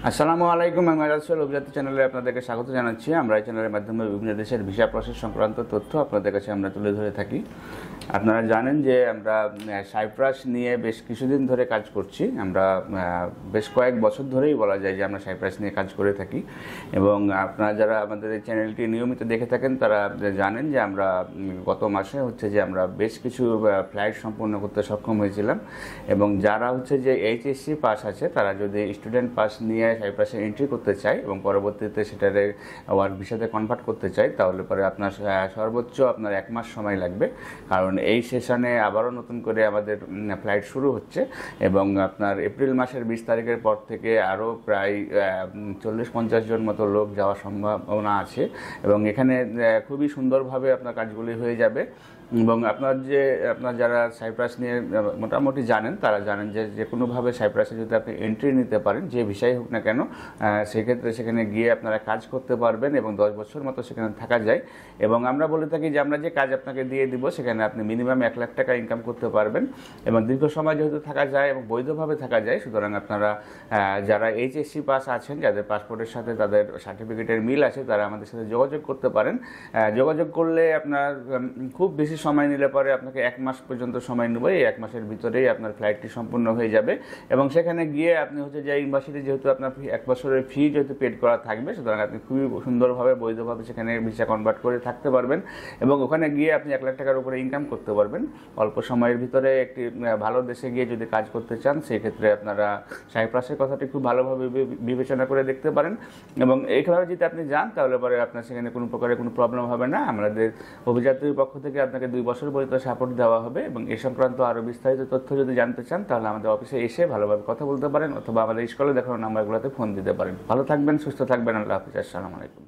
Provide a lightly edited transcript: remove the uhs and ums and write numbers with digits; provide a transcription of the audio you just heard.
আসসালামু আলাইকুম। আমি রাসেল অভিজাত চ্যানেলে আপনাদেরকে স্বাগত জানাচ্ছি। আমরা এই চ্যানেলের মাধ্যমে বিভিন্ন দেশের ভিসা প্রসেস সংক্রান্ত তথ্য আপনাদের কাছে আমরা তুলে ধরে থাকি। আপনারা জানেন যে আমরা সাইপ্রাস নিয়ে বেশ কিছুদিন ধরে কাজ করছি। আমরা বেশ কয়েক বছর ধরেই বলা যায় যে আমরা সাইপ্রাস নিয়ে কাজ করে থাকি, এবং আপনারা যারা আমাদের এই চ্যানেলটি নিয়মিত দেখে থাকেন তারা জানেন যে আমরা গত মাসে যে আমরা বেশ কিছু ফ্লাইট সম্পূর্ণ করতে সক্ষম হয়েছিলাম। এবং যারা যে এইচএসসি পাস আছে তারা যদি স্টুডেন্ট পাস নিয়ে সাইপ্রাসে এন্ট্রি করতে চায় এবং পরবর্তীতে সেটারে ওয়ার্ক ভিসাতে কনভার্ট করতে চায়, তাহলে পরে আপনার সর্বোচ্চ আপনার 1 মাস সময় লাগবে। কারণ এই সেশনে আবারও নতুন করে আমাদের ফ্লাইট শুরু হচ্ছে, এবং আপনার এপ্রিল মাসের 20 তারিখের পর থেকে আরও প্রায় 40-50 জন মতো লোক যাওয়ার সম্ভাবনা আছে। এবং এখানে খুবই সুন্দরভাবে আপনার কাজগুলি হয়ে যাবে। এবং আপনার যারা সাইপ্রাস নিয়ে মোটামুটি জানেন তারা জানেন যে কোনোভাবে সাইপ্রাসে যদি আপনি এন্ট্রি নিতে পারেন, যে ভিসাই হোক না কেন, সেক্ষেত্রে সেখানে গিয়ে আপনারা কাজ করতে পারবেন এবং 10 বছর মতো সেখানে থাকা যায়। এবং আমরা বলে থাকি যে আমরা যে কাজ আপনাকে দিয়ে দিব সেখানে আপনি মিনিমাম 1 লাখ টাকা ইনকাম করতে পারবেন, এবং দীর্ঘ সময় যেহেতু থাকা যায় এবং বৈধভাবে থাকা যায়, সুতরাং আপনারা যারা এইচএসসি পাস আছেন, যাদের পাসপোর্টের সাথে তাদের সার্টিফিকেটের মিল আছে, তারা আমাদের সাথে যোগাযোগ করতে পারেন। যোগাযোগ করলে আপনার খুব বেশি সময় নিলে পরে আপনাকে 1 মাস পর্যন্ত সময় নেবে। এই 1 মাসের ভিতরেই আপনার ফ্লাইটটি সম্পূর্ণ হয়ে যাবে। এবং সেখানে গিয়ে আপনি যে ইউনিভার্সিটি যেহেতু আপনার 1 বছরের ফি যেহেতু পেড করা থাকবে, সুতরাং আপনি খুবই সুন্দরভাবে বৈধভাবে সেখানে ভিসা কনভার্ট করে থাকতে পারবেন, এবং ওখানে গিয়ে আপনি 1 লাখ টাকার উপরে ইনকাম করতে পারবেন অল্প সময়ের ভিতরে। একটি ভালো দেশে গিয়ে যদি কাজ করতে চান, সেই ক্ষেত্রে আপনারা সাইপ্রাসের কথাটি খুব ভালোভাবে বিবেচনা করে দেখতে পারেন। এবং এইভাবে যদি আপনি যান, তাহলে পরে আপনার সেখানে কোনো প্রকারের কোনো প্রবলেম হবে না। আমাদের অভিযাত্রীর পক্ষ থেকে আপনাকে 2 বছর পর্যন্ত সাপোর্ট দেওয়া হবে। এবং এই সংক্রান্ত আরও বিস্তারিত তথ্য যদি জানতে চান, তাহলে আমাদের অফিসে এসে ভালোভাবে কথা বলতে পারেন, অথবা আমাদের স্কুলে দেখানো নাম্বারগুলোতে ফোন দিতে পারেন। ভালো থাকবেন, সুস্থ থাকবেন। আল্লাহ হাফিজ। আসসালামু আলাইকুম।